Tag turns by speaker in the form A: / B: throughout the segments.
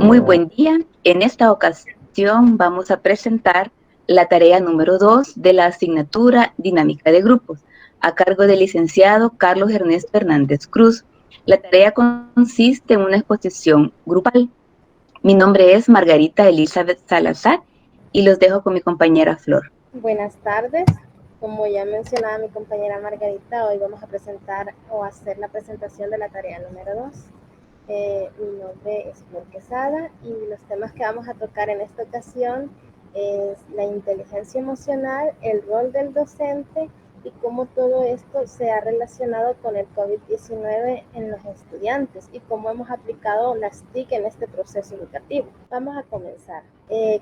A: Muy buen día. En esta ocasión vamos a presentar la tarea número 2 de la asignatura Dinámica de Grupos, a cargo del licenciado Carlos Ernesto Hernández Cruz. La tarea consiste en una exposición grupal. Mi nombre es Margarita Elizabeth Salazar y los dejo con mi compañera Flor.
B: Buenas tardes. Como ya mencionaba mi compañera Margarita, hoy vamos a presentar o hacer la presentación de la tarea número 2. Mi nombre es Flor Quesada y los temas que vamos a tocar en esta ocasión es la inteligencia emocional, el rol del docente y cómo todo esto se ha relacionado con el COVID-19 en los estudiantes y cómo hemos aplicado las TIC en este proceso educativo. Vamos a comenzar.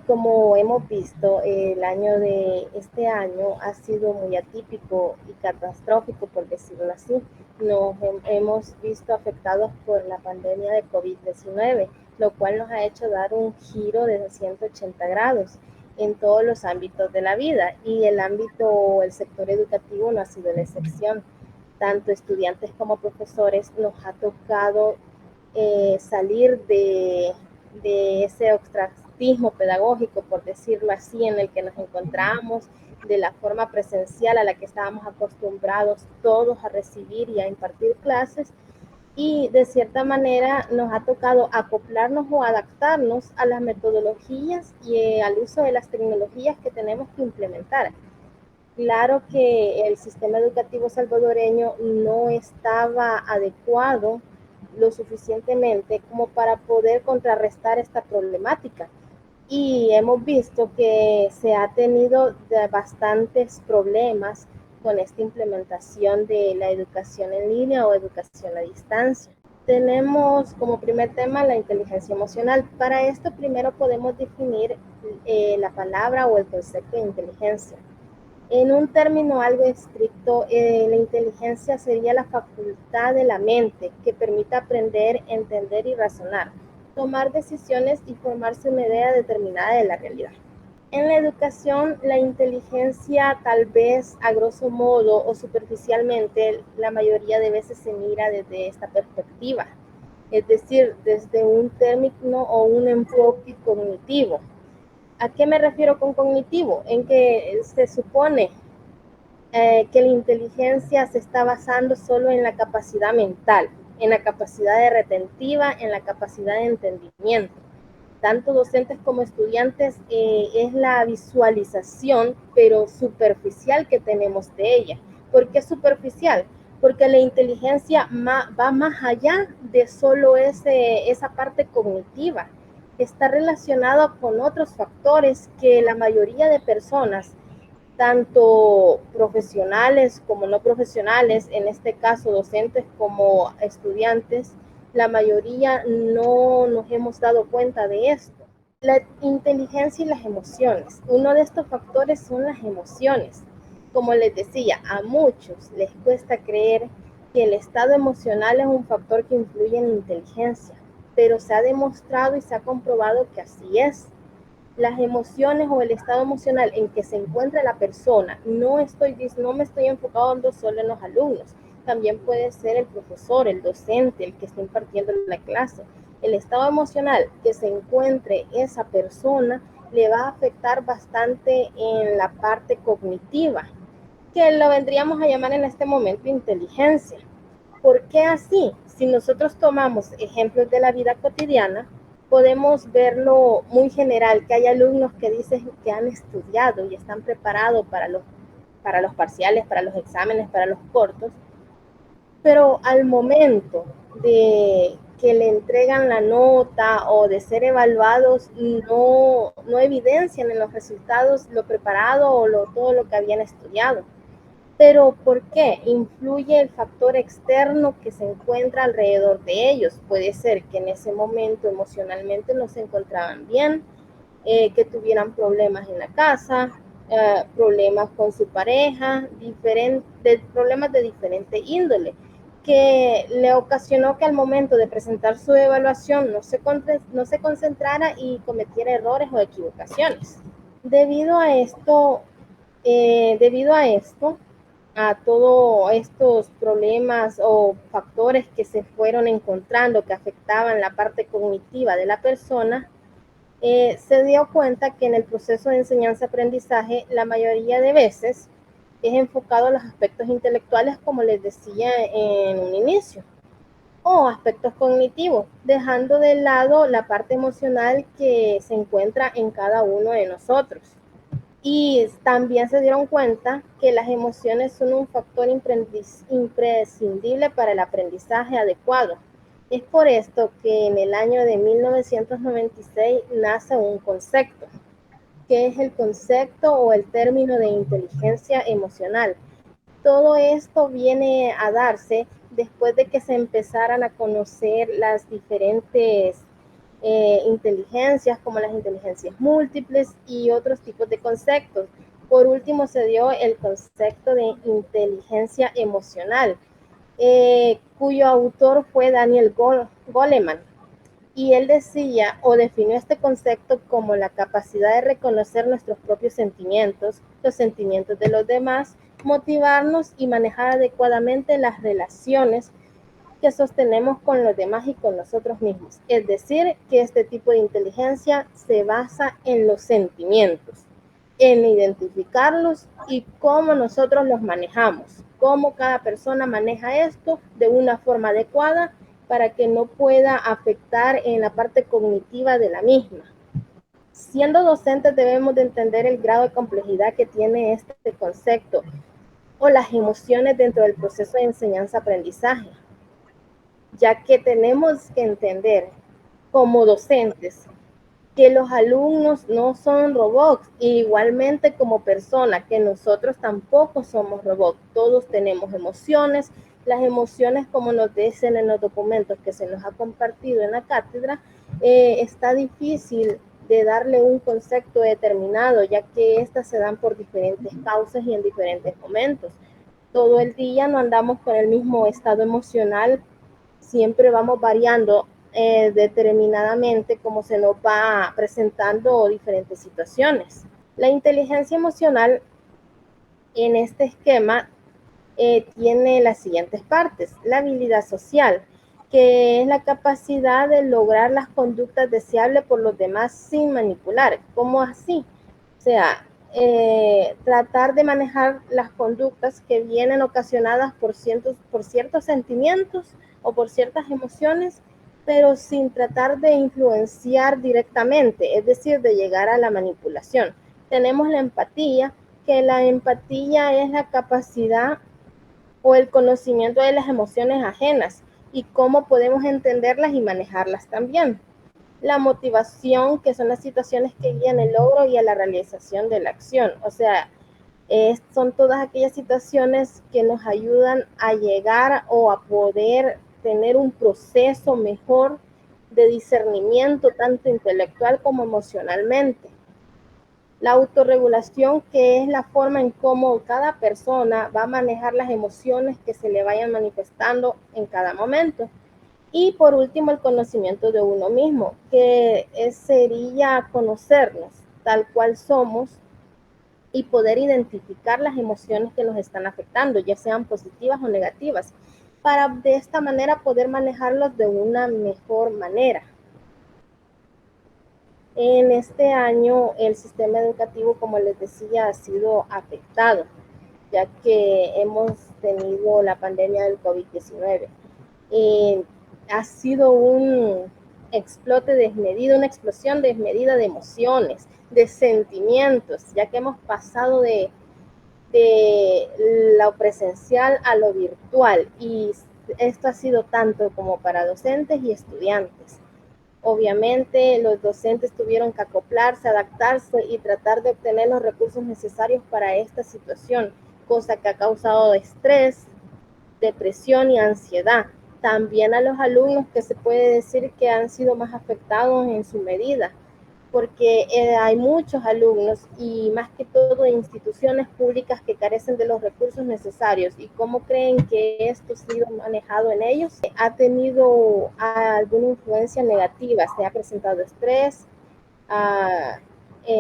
B: Como hemos visto, el año de este año ha sido muy atípico y catastrófico, por decirlo así. Nos hemos visto afectados por la pandemia de COVID-19, lo cual nos ha hecho dar un giro de 180 grados en todos los ámbitos de la vida, y el ámbito o el sector educativo no ha sido la excepción. Tanto estudiantes como profesores nos ha tocado salir de ese ostracismo pedagógico, por decirlo así, en el que nos encontramos, de la forma presencial a la que estábamos acostumbrados todos a recibir y a impartir clases, y de cierta manera nos ha tocado acoplarnos o adaptarnos a las metodologías y al uso de las tecnologías que tenemos que implementar. Claro que el sistema educativo salvadoreño no estaba adecuado lo suficientemente como para poder contrarrestar esta problemática. Y hemos visto que se ha tenido bastantes problemas con esta implementación de la educación en línea o educación a distancia. Tenemos como primer tema la inteligencia emocional. Para esto primero podemos definir la palabra o el concepto de inteligencia. En un término algo estricto, la inteligencia sería la facultad de la mente que permite aprender, entender y razonar, tomar decisiones y formarse una idea determinada de la realidad. En la educación, la inteligencia tal vez a grosso modo o superficialmente, la mayoría de veces se mira desde esta perspectiva, es decir, desde un término o un enfoque cognitivo. ¿A qué me refiero con cognitivo? En que se supone que la inteligencia se está basando solo en la capacidad mental, en la capacidad de retentiva, en la capacidad de entendimiento. Tanto docentes como estudiantes, es la visualización, pero superficial, que tenemos de ella. ¿Por qué superficial? Porque la inteligencia va más allá de solo esa parte cognitiva. Está relacionada con otros factores que la mayoría de personas, tanto profesionales como no profesionales, en este caso docentes como estudiantes, la mayoría no nos hemos dado cuenta de esto. La inteligencia y las emociones. Uno de estos factores son las emociones. Como les decía, a muchos les cuesta creer que el estado emocional es un factor que influye en la inteligencia, pero se ha demostrado y se ha comprobado que así es. Las emociones o el estado emocional en que se encuentra la persona, no me estoy enfocando solo en los alumnos, también puede ser el profesor, el docente, el que está impartiendo la clase. El estado emocional que se encuentre esa persona le va a afectar bastante en la parte cognitiva, que lo vendríamos a llamar en este momento inteligencia. ¿Por qué así? Si nosotros tomamos ejemplos de la vida cotidiana, podemos verlo muy general, que hay alumnos que dicen que han estudiado y están preparados para los parciales, para los exámenes, para los cortos, pero al momento de que le entregan la nota o de ser evaluados, no evidencian en los resultados lo preparado o todo lo que habían estudiado. ¿Pero por qué? Influye el factor externo que se encuentra alrededor de ellos. Puede ser que en ese momento emocionalmente no se encontraban bien, que tuvieran problemas en la casa, problemas con su pareja, problemas de diferente índole, que le ocasionó que al momento de presentar su evaluación no se concentrara y cometiera errores o equivocaciones. Debido a esto, a todos estos problemas o factores que se fueron encontrando que afectaban la parte cognitiva de la persona, se dio cuenta que en el proceso de enseñanza-aprendizaje la mayoría de veces es enfocado a los aspectos intelectuales, como les decía en un inicio, o aspectos cognitivos, dejando de lado la parte emocional que se encuentra en cada uno de nosotros. Y también se dieron cuenta que las emociones son un factor imprescindible para el aprendizaje adecuado. Es por esto que en el año de 1996 nace un concepto, que es el concepto o el término de inteligencia emocional. Todo esto viene a darse después de que se empezaran a conocer las diferentes inteligencias, como las inteligencias múltiples y otros tipos de conceptos. Por último, se dio el concepto de inteligencia emocional, cuyo autor fue Daniel Goleman. Y él decía o definió este concepto como la capacidad de reconocer nuestros propios sentimientos, los sentimientos de los demás, motivarnos y manejar adecuadamente las relaciones que sostenemos con los demás y con nosotros mismos. Es decir, que este tipo de inteligencia se basa en los sentimientos, en identificarlos y cómo nosotros los manejamos, cómo cada persona maneja esto de una forma adecuada para que no pueda afectar en la parte cognitiva de la misma. Siendo docentes debemos de entender el grado de complejidad que tiene este concepto o las emociones dentro del proceso de enseñanza-aprendizaje, ya que tenemos que entender como docentes que los alumnos no son robots, e igualmente como personas, que nosotros tampoco somos robots, todos tenemos emociones. Las emociones, como nos dicen en los documentos que se nos ha compartido en la cátedra, está difícil de darle un concepto determinado, ya que estas se dan por diferentes causas y en diferentes momentos. Todo el día no andamos con el mismo estado emocional, siempre vamos variando determinadamente como se nos va presentando diferentes situaciones. La inteligencia emocional en este esquema tiene las siguientes partes. La habilidad social, que es la capacidad de lograr las conductas deseables por los demás sin manipular. ¿Cómo así? O sea, tratar de manejar las conductas que vienen ocasionadas por ciertos sentimientos o por ciertas emociones, pero sin tratar de influenciar directamente, es decir, de llegar a la manipulación. Tenemos la empatía, que la empatía es la capacidad o el conocimiento de las emociones ajenas y cómo podemos entenderlas y manejarlas también. La motivación, que son las situaciones que guían el logro y a la realización de la acción. O sea, son todas aquellas situaciones que nos ayudan a llegar o a poder tener un proceso mejor de discernimiento, tanto intelectual como emocionalmente. La autorregulación, que es la forma en cómo cada persona va a manejar las emociones que se le vayan manifestando en cada momento. Y por último, el conocimiento de uno mismo, que sería conocernos tal cual somos y poder identificar las emociones que nos están afectando, ya sean positivas o negativas, para de esta manera poder manejarlos de una mejor manera. En este año el sistema educativo, como les decía, ha sido afectado, ya que hemos tenido la pandemia del COVID-19. Ha sido un explote desmedido, una explosión desmedida de emociones, de sentimientos, ya que hemos pasado de lo presencial a lo virtual, y esto ha sido tanto como para docentes y estudiantes. Obviamente los docentes tuvieron que acoplarse, adaptarse y tratar de obtener los recursos necesarios para esta situación, cosa que ha causado estrés, depresión y ansiedad. También a los alumnos, que se puede decir que han sido más afectados en su medida, porque hay muchos alumnos y más que todo instituciones públicas que carecen de los recursos necesarios. ¿Y cómo creen que esto ha sido manejado en ellos? Ha tenido alguna influencia negativa, se ha presentado estrés,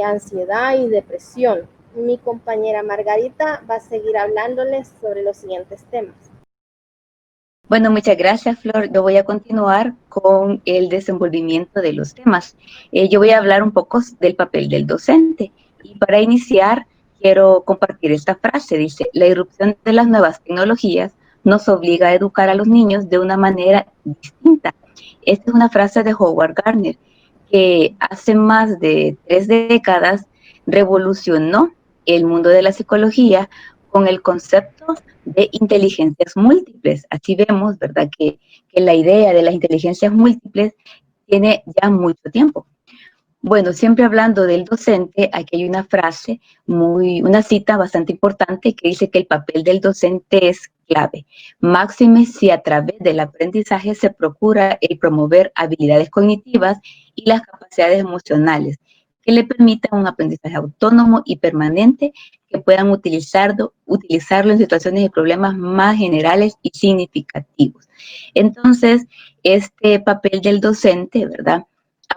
B: ansiedad y depresión. Mi compañera Margarita va a seguir hablándoles sobre los siguientes temas.
A: Bueno, muchas gracias, Flor. Yo voy a continuar con el desenvolvimiento de los temas. Yo voy a hablar un poco del papel del docente. Y para iniciar, quiero compartir esta frase. Dice, la irrupción de las nuevas tecnologías nos obliga a educar a los niños de una manera distinta. Esta es una frase de Howard Gardner, que hace más de 3 décadas revolucionó el mundo de la psicología con el concepto de inteligencias múltiples. Así vemos, ¿verdad?, que la idea de las inteligencias múltiples tiene ya mucho tiempo. Bueno, siempre hablando del docente, aquí hay una frase, una cita bastante importante que dice que el papel del docente es clave. Máxime si a través del aprendizaje se procura el promover habilidades cognitivas y las capacidades emocionales que le permitan un aprendizaje autónomo y permanente que puedan utilizarlo en situaciones y problemas más generales y significativos. Entonces, este papel del docente, ¿verdad?,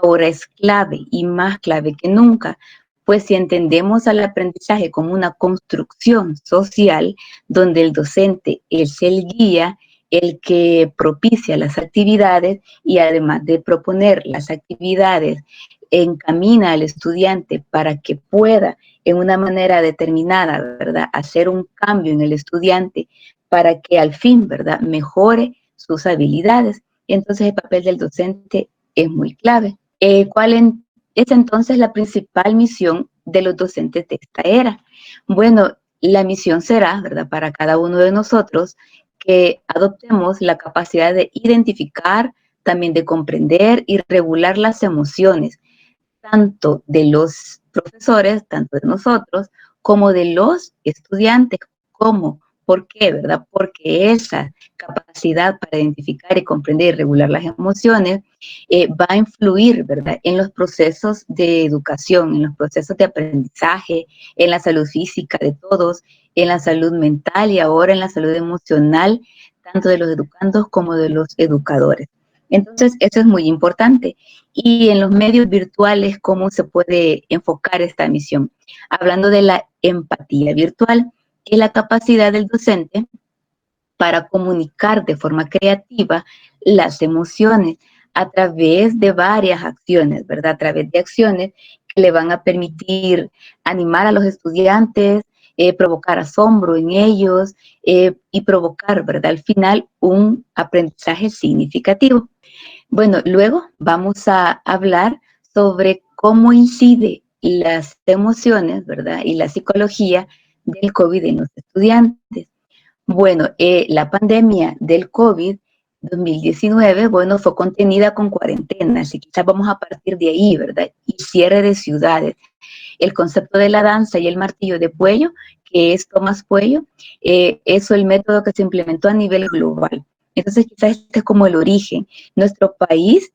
A: ahora es clave y más clave que nunca, pues si entendemos al aprendizaje como una construcción social donde el docente es el guía, el que propicia las actividades y además de proponer las actividades, encamina al estudiante para que pueda en una manera determinada, ¿verdad?, hacer un cambio en el estudiante para que al fin, ¿verdad?, mejore sus habilidades. Entonces el papel del docente es muy clave. ¿Cuál es entonces la principal misión de los docentes de esta era? Bueno, la misión será, ¿verdad?, para cada uno de nosotros que adoptemos la capacidad de identificar, también de comprender y regular las emociones, tanto de los profesores, tanto de nosotros, como de los estudiantes. ¿Cómo? ¿Por qué, verdad? Porque esa capacidad para identificar y comprender y regular las emociones va a influir, ¿verdad?, en los procesos de educación, en los procesos de aprendizaje, en la salud física de todos, en la salud mental y ahora en la salud emocional, tanto de los educandos como de los educadores. Entonces, eso es muy importante. Y en los medios virtuales, ¿cómo se puede enfocar esta misión? Hablando de la empatía virtual, que es la capacidad del docente para comunicar de forma creativa las emociones a través de varias acciones, ¿verdad? A través de acciones que le van a permitir animar a los estudiantes, provocar asombro en ellos y provocar, ¿verdad?, al final un aprendizaje significativo. Bueno, luego vamos a hablar sobre cómo incide las emociones, ¿verdad?, y la psicología del COVID en los estudiantes. Bueno, la pandemia del COVID-2019, bueno, fue contenida con cuarentenas y quizás vamos a partir de ahí, ¿verdad? Y cierre de ciudades. El concepto de la danza y el martillo de Puello, que es Tomás Puello, eso es el método que se implementó a nivel global. Entonces, quizás este es como el origen. Nuestro país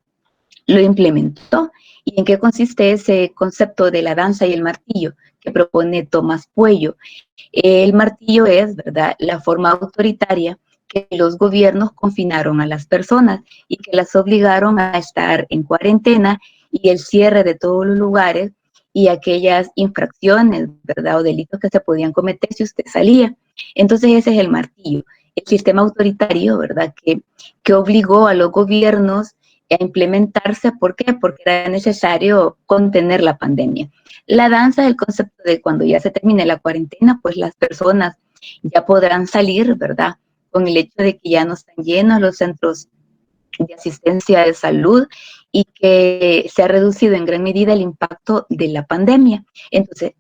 A: lo implementó. ¿Y en qué consiste ese concepto de la danza y el martillo que propone Tomás Puello? El martillo es, ¿verdad?, la forma autoritaria que los gobiernos confinaron a las personas y que las obligaron a estar en cuarentena y el cierre de todos los lugares y aquellas infracciones, ¿verdad?, o delitos que se podían cometer si usted salía. Entonces ese es el martillo, el sistema autoritario, ¿verdad?, que obligó a los gobiernos a implementarse. ¿Por qué? Porque era necesario contener la pandemia. La danza es el concepto de cuando ya se termine la cuarentena, pues las personas ya podrán salir, ¿verdad?, con el hecho de que ya no están llenos los centros de asistencia de salud y que se ha reducido en gran medida el impacto de la pandemia. Entonces,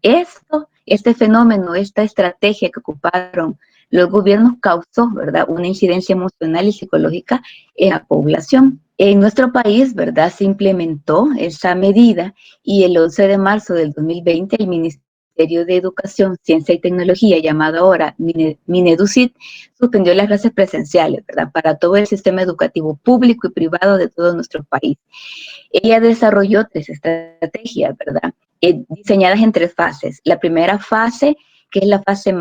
A: este fenómeno, esta estrategia que ocuparon los gobiernos causó, ¿verdad?, una incidencia emocional y psicológica en la población. En nuestro país, ¿verdad?, se implementó esa medida y el 11 de marzo del 2020 el Ministerio de Educación, Ciencia y Tecnología, llamado ahora Mineducit, suspendió las clases presenciales, ¿verdad?, para todo el sistema educativo público y privado de todo nuestro país. Ella desarrolló 3 estrategias, ¿verdad?, diseñadas en 3 fases. La primera fase, que es la fase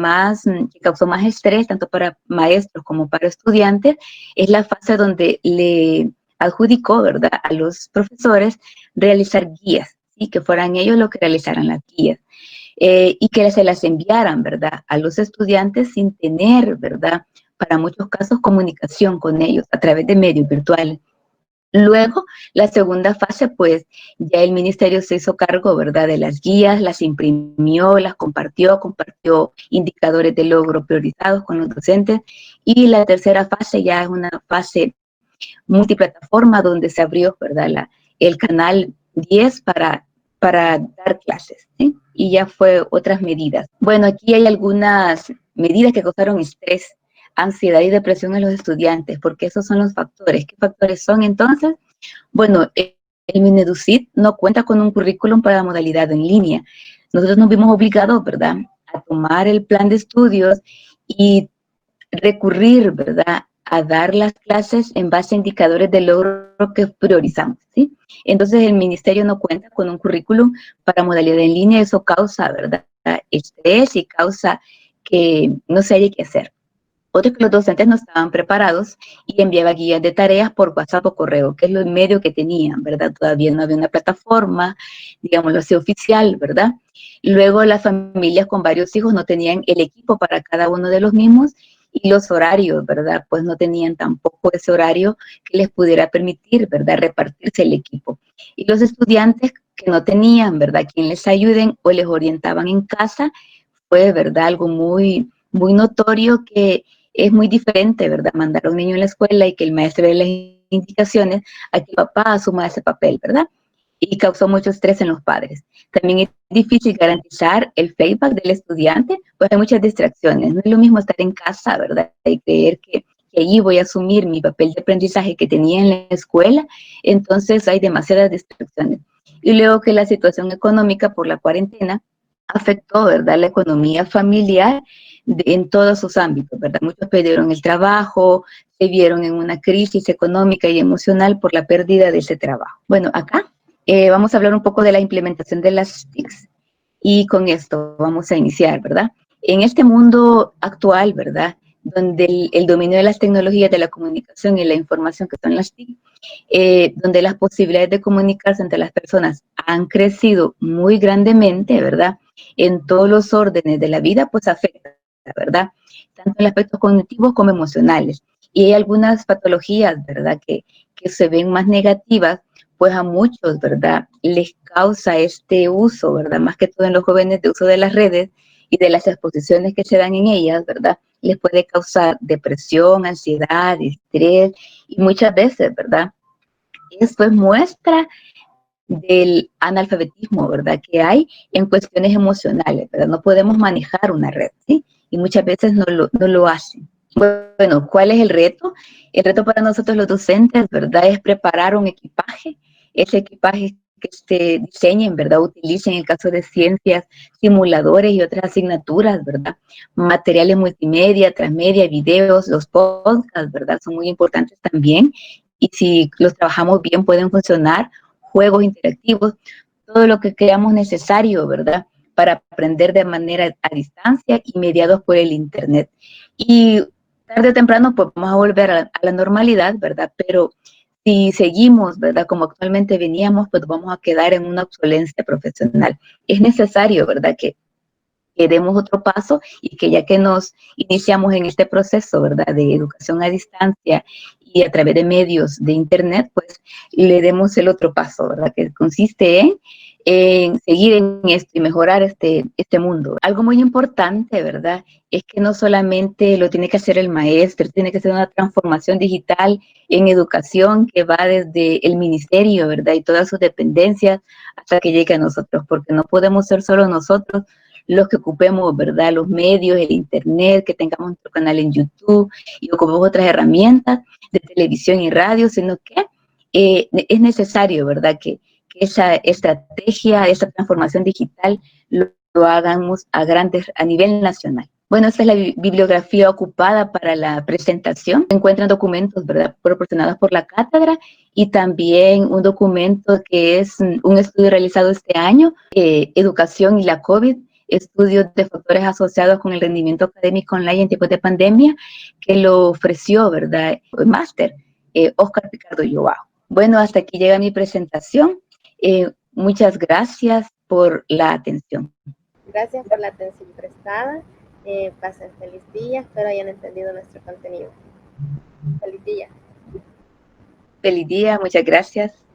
A: que causó más estrés, tanto para maestros como para estudiantes, es la fase donde le adjudicó, ¿verdad?, a los profesores realizar guías y que fueran ellos los que realizaran las guías. Y que se las enviaran, ¿verdad?, a los estudiantes sin tener, ¿verdad?, para muchos casos comunicación con ellos a través de medios virtuales. Luego, la segunda fase, pues ya el ministerio se hizo cargo, ¿verdad?, de las guías, las imprimió, las compartió indicadores de logro priorizados con los docentes. Y la tercera fase ya es una fase multiplataforma donde se abrió, ¿verdad?, el canal 10 para dar clases, ¿sí? Y ya fue otras medidas. Bueno, aquí hay algunas medidas que causaron estrés, ansiedad y depresión en los estudiantes, porque esos son los factores. ¿Qué factores son entonces? Bueno, el Mineducit no cuenta con un currículum para la modalidad en línea. Nosotros nos vimos obligados, ¿verdad?, a tomar el plan de estudios y recurrir, ¿verdad?, a dar las clases en base a indicadores de logro que priorizamos, ¿sí? Entonces, el ministerio no cuenta con un currículum para modalidad en línea. Eso causa, ¿verdad?, estrés y causa que no se haya qué hacer. Otro, que los docentes no estaban preparados y enviaba guías de tareas por WhatsApp o correo, que es lo medio que tenían, ¿verdad? Todavía no había una plataforma, digámoslo así, oficial, ¿verdad? Luego, las familias con varios hijos no tenían el equipo para cada uno de los mismos, y los horarios, ¿verdad?, pues no tenían tampoco ese horario que les pudiera permitir, ¿verdad?, repartirse el equipo. Y los estudiantes que no tenían, ¿verdad?, quien les ayuden o les orientaban en casa, fue, ¿verdad?, algo muy, muy notorio, que es muy diferente, ¿verdad?, mandar a un niño en la escuela y que el maestro dé las indicaciones a que el papá asuma ese papel, ¿verdad? Y causó mucho estrés en los padres. También es difícil garantizar el feedback del estudiante, pues hay muchas distracciones. No es lo mismo estar en casa, ¿verdad?, y creer que allí voy a asumir mi papel de aprendizaje que tenía en la escuela. Entonces hay demasiadas distracciones. Y luego, que la situación económica por la cuarentena afectó, ¿verdad?, la economía familiar en todos sus ámbitos, ¿verdad? Muchos perdieron el trabajo, se vieron en una crisis económica y emocional por la pérdida de ese trabajo. Bueno, acá vamos a hablar un poco de la implementación de las TICs, y con esto vamos a iniciar, ¿verdad? En este mundo actual, ¿verdad?, donde el dominio de las tecnologías de la comunicación y la información, que son las TIC, donde las posibilidades de comunicarse entre las personas han crecido muy grandemente, ¿verdad?, en todos los órdenes de la vida, pues afecta, ¿verdad?, tanto en aspectos cognitivos como emocionales. Y hay algunas patologías, ¿verdad?, que se ven más negativas, pues a muchos, ¿verdad?, les causa este uso, ¿verdad?, más que todo en los jóvenes, de uso de las redes y de las exposiciones que se dan en ellas, ¿verdad?, les puede causar depresión, ansiedad, estrés, y muchas veces, ¿verdad?, esto es muestra del analfabetismo, ¿verdad?, que hay en cuestiones emocionales, ¿verdad? No podemos manejar una red, ¿sí? Y muchas veces no lo hacen. Bueno, ¿cuál es el reto? El reto para nosotros los docentes, ¿verdad?, es preparar un equipaje. Ese equipaje que se diseñen, ¿verdad?, utilicen, en el caso de ciencias, simuladores y otras asignaturas, ¿verdad?, materiales multimedia, transmedia, videos, los podcasts, ¿verdad?, son muy importantes también, y si los trabajamos bien pueden funcionar, juegos interactivos, todo lo que creamos necesario, ¿verdad?, para aprender de manera a distancia y mediados por el Internet. Y tarde o temprano, pues vamos a volver a la normalidad, ¿verdad? Pero si seguimos, ¿verdad?, como actualmente veníamos, pues vamos a quedar en una obsolencia profesional. Es necesario, ¿verdad?, que demos otro paso, y que ya que nos iniciamos en este proceso, ¿verdad?, de educación a distancia y a través de medios de Internet, pues le demos el otro paso, ¿verdad?, que consiste en seguir en esto y mejorar este mundo. Algo muy importante, ¿verdad?, es que no solamente lo tiene que hacer el maestro, tiene que ser una transformación digital en educación que va desde el ministerio, ¿verdad?, y todas sus dependencias hasta que llegue a nosotros, porque no podemos ser solo nosotros los que ocupemos, ¿verdad?, los medios, el Internet, que tengamos nuestro canal en YouTube y ocupemos otras herramientas de televisión y radio, sino que es necesario, ¿verdad?, que esa estrategia, esa transformación digital lo hagamos a nivel nacional. Bueno, esta es la bibliografía ocupada para la presentación. Se encuentran documentos, ¿verdad?, proporcionados por la cátedra, y también un documento que es un estudio realizado este año, Educación y la COVID, estudios de factores asociados con el rendimiento académico online en tiempos de pandemia, que lo ofreció, ¿verdad?, el máster Óscar Picardo Joao. Bueno, hasta aquí llega mi presentación. Muchas gracias por la atención.
B: Gracias por la atención prestada. Pasen feliz día. Espero hayan entendido nuestro contenido. Feliz día.
A: Feliz día, muchas gracias.